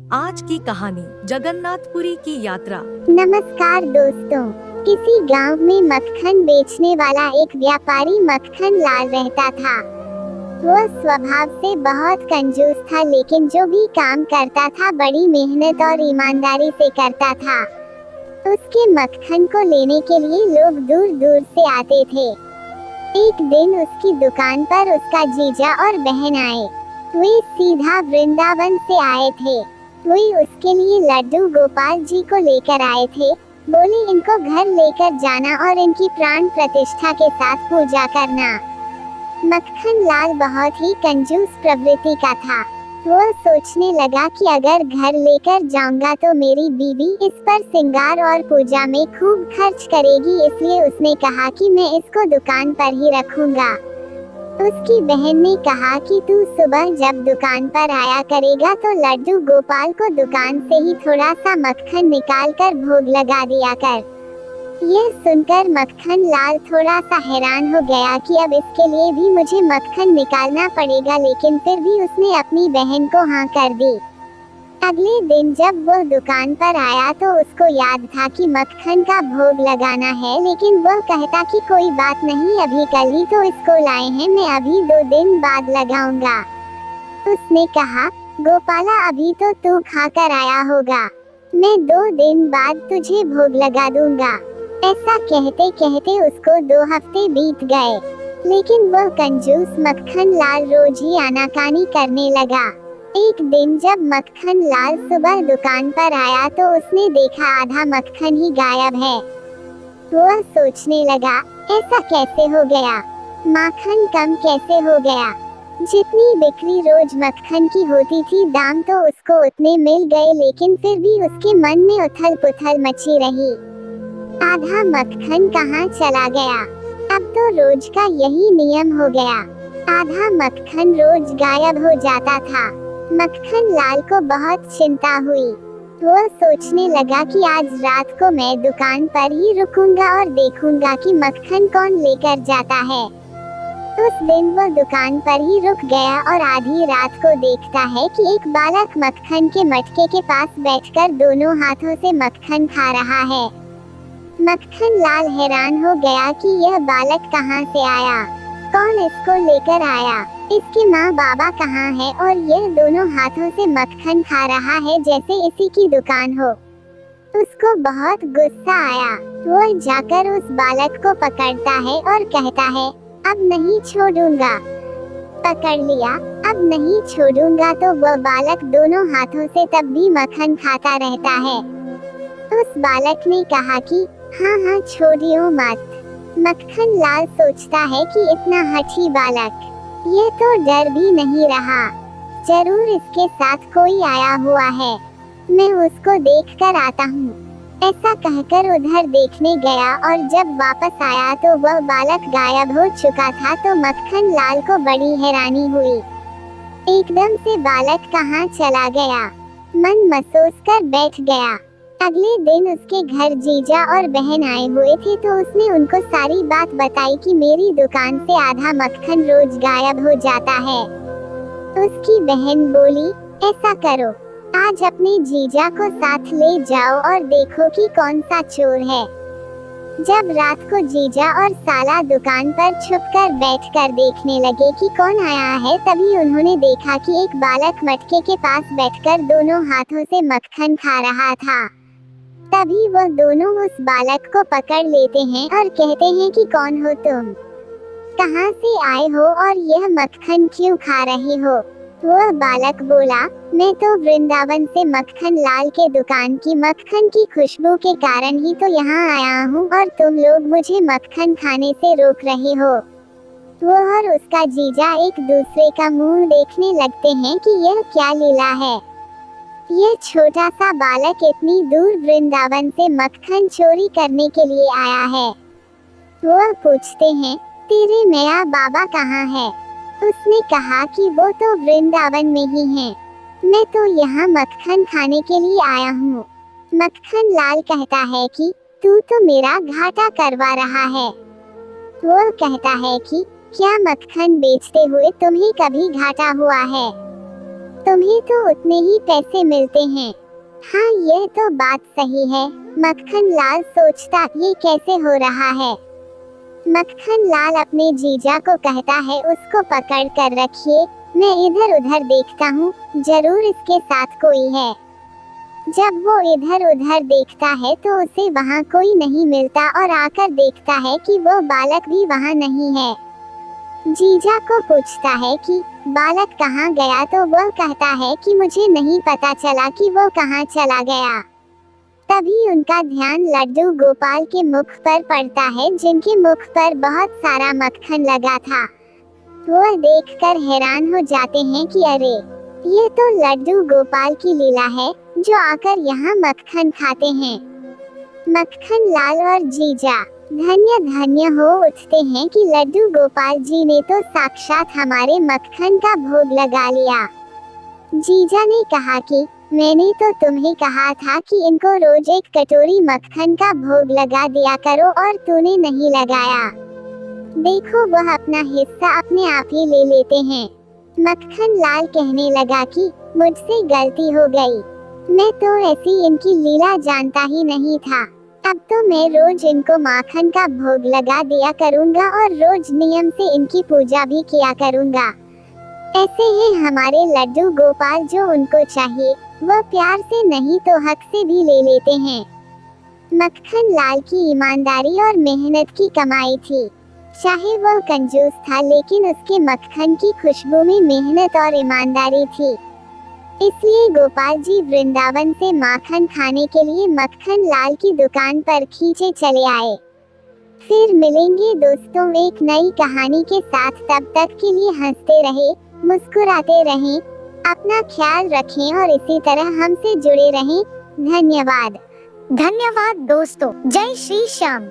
आज की कहानी जगन्नाथपुरी की यात्रा। नमस्कार दोस्तों। किसी गांव में मक्खन बेचने वाला एक व्यापारी मक्खन लाल रहता था। वह स्वभाव से बहुत कंजूस था, लेकिन जो भी काम करता था बड़ी मेहनत और ईमानदारी से करता था। उसके मक्खन को लेने के लिए लोग दूर दूर से आते थे। एक दिन उसकी दुकान पर उसका जीजा और बहन आए। वे सीधा वृंदावन से आए थे। वे उसके लिए लड्डू गोपाल जी को लेकर आए थे। बोले इनको घर लेकर जाना और इनकी प्राण प्रतिष्ठा के साथ पूजा करना। मक्खन लाल बहुत ही कंजूस प्रवृत्ति का था। वह सोचने लगा कि अगर घर लेकर जाऊंगा तो मेरी बीवी इस पर श्रृंगार और पूजा में खूब खर्च करेगी, इसलिए उसने कहा कि मैं इसको दुकान पर ही रखूंगा। उसकी बहन ने कहा कि तू सुबह जब दुकान पर आया करेगा तो लड्डू गोपाल को दुकान से ही थोड़ा सा मक्खन निकाल कर भोग लगा दिया कर। यह सुनकर मक्खन लाल थोड़ा सा हैरान हो गया कि अब इसके लिए भी मुझे मक्खन निकालना पड़ेगा, लेकिन फिर भी उसने अपनी बहन को हाँ कर दी। अगले दिन जब वह दुकान पर आया तो उसको याद था कि मक्खन का भोग लगाना है, लेकिन वह कहता कि कोई बात नहीं, अभी कल ही तो इसको लाए हैं, मैं अभी 2 दिन बाद लगाऊंगा। उसने कहा, गोपाला अभी तो तू खाकर आया होगा, मैं 2 दिन बाद तुझे भोग लगा दूंगा। ऐसा कहते कहते उसको 2 हफ्ते बीत गए, लेकिन वह कंजूस मक्खन लाल रोज ही आनाकानी करने लगा। एक दिन जब मक्खन लाल सुबह दुकान पर आया तो उसने देखा आधा मक्खन ही गायब है। वह सोचने लगा, ऐसा कैसे हो गया, माखन कम कैसे हो गया। जितनी बिक्री रोज मक्खन की होती थी, दाम तो उसको उतने मिल गए, लेकिन फिर भी उसके मन में उथल पुथल मची रही। आधा मक्खन कहाँ चला गया। अब तो रोज का यही नियम हो गया, आधा मक्खन रोज गायब हो जाता था। मक्खन लाल को बहुत चिंता हुई। वह सोचने लगा कि आज रात को मैं दुकान पर ही रुकूंगा और देखूंगा कि मक्खन कौन लेकर जाता है। उस दिन वह दुकान पर ही रुक गया और आधी रात को देखता है कि एक बालक मक्खन के मटके के पास बैठकर दोनों हाथों से मक्खन खा रहा है। मक्खन लाल हैरान हो गया कि यह बालक कहाँ से आया, कौन इसको लेकर आया, इसके माँ बाबा कहाँ है, और यह दोनों हाथों से मक्खन खा रहा है जैसे इसी की दुकान हो। उसको बहुत गुस्सा आया। वह जाकर उस बालक को पकड़ता है और कहता है, अब नहीं छोड़ूंगा। पकड़ लिया, अब नहीं छोड़ूंगा। तो वह बालक दोनों हाथों से तब भी मक्खन खाता रहता है। उस बालक ने कहा कि हाँ हाँ छोड़ियो मत। मक्खन लाल सोचता है कि इतना हठी बालक, ये तो डर भी नहीं रहा, जरूर इसके साथ कोई आया हुआ है, मैं उसको देख कर आता हूँ। ऐसा कहकर उधर देखने गया और जब वापस आया तो वह बालक गायब हो चुका था। तो मक्खन लाल को बड़ी हैरानी हुई। एकदम से बालक कहाँ चला गया, मन महसूस कर बैठ गया। अगले दिन उसके घर जीजा और बहन आए हुए थे, तो उसने उनको सारी बात बताई कि मेरी दुकान से आधा मक्खन रोज गायब हो जाता है। उसकी बहन बोली, ऐसा करो, आज अपने जीजा को साथ ले जाओ और देखो कि कौन सा चोर है। जब रात को जीजा और साला दुकान पर छुपकर बैठकर देखने लगे कि कौन आया है, तभी उन्होंने देखा कि एक बालक मटके के पास बैठकर दोनों हाथों से मक्खन खा रहा था। तभी वह दोनों उस बालक को पकड़ लेते हैं और कहते हैं कि कौन हो तुम, कहाँ से आए हो और यह मक्खन क्यों खा रहे हो। वह बालक बोला, मैं तो वृंदावन से मक्खन लाल के दुकान की मक्खन की खुशबू के कारण ही तो यहाँ आया हूँ, और तुम लोग मुझे मक्खन खाने से रोक रहे हो। वह और उसका जीजा एक दूसरे का मुंह देखने लगते हैं कि यह क्या लीला है। यह छोटा सा बालक इतनी दूर वृंदावन से मक्खन चोरी करने के लिए आया है। वह पूछते हैं, तेरे मैया बाबा कहाँ है। उसने कहा कि वो तो वृंदावन में ही हैं, मैं तो यहाँ मक्खन खाने के लिए आया हूँ। मक्खन लाल कहता है कि तू तो मेरा घाटा करवा रहा है। वह कहता है कि क्या मक्खन बेचते हुए तुम्हें कभी घाटा हुआ है। तुम्हें तो उतने ही पैसे मिलते हैं। हाँ, यह तो बात सही है। मक्खन लाल सोचता, ये कैसे हो रहा है। मक्खन लाल अपने जीजा को कहता है, उसको पकड़ कर रखिए, मैं इधर उधर देखता हूँ, जरूर इसके साथ कोई है। जब वो इधर उधर देखता है तो उसे वहाँ कोई नहीं मिलता और आकर देखता है कि वो बालक भी वहाँ नहीं है। जीजा को पूछता है कि बालक कहाँ गया, तो वह कहता है कि मुझे नहीं पता चला कि वो कहाँ चला गया। तभी उनका ध्यान लड्डू गोपाल के मुख पर पड़ता है, जिनके मुख पर बहुत सारा मक्खन लगा था। वह देखकर हैरान हो जाते हैं कि अरे, ये तो लड्डू गोपाल की लीला है, जो आकर यहाँ मक्खन खाते हैं। मक्खन लाल और जीजा धन्य धन्य हो उठते हैं कि लड्डू गोपाल जी ने तो साक्षात हमारे मक्खन का भोग लगा लिया। जीजा ने कहा कि मैंने तो तुम्हें कहा था कि इनको रोज एक कटोरी मक्खन का भोग लगा दिया करो, और तूने नहीं लगाया। देखो, वह अपना हिस्सा अपने आप ही ले लेते हैं। मक्खन लाल कहने लगा कि मुझसे गलती हो गई, मैं तो ऐसी इनकी लीला जानता ही नहीं था। अब तो मैं रोज इनको माखन का भोग लगा दिया करूँगा और रोज नियम से इनकी पूजा भी किया करूँगा। ऐसे हैं हमारे लड्डू गोपाल, जो उनको चाहिए वह प्यार से नहीं तो हक से भी ले लेते हैं। मक्खन लाल की ईमानदारी और मेहनत की कमाई थी। चाहे वह कंजूस था, लेकिन उसके मक्खन की खुशबू में मेहनत और ईमानदारी थी। इसलिए गोपाल जी वृंदावन से माखन खाने के लिए मक्खन लाल की दुकान पर खींचे चले आए। फिर मिलेंगे दोस्तों एक नई कहानी के साथ। तब तक के लिए हंसते रहे, मुस्कुराते रहें, अपना ख्याल रखें और इसी तरह हमसे जुड़े रहें। धन्यवाद। धन्यवाद दोस्तों। जय श्री श्याम।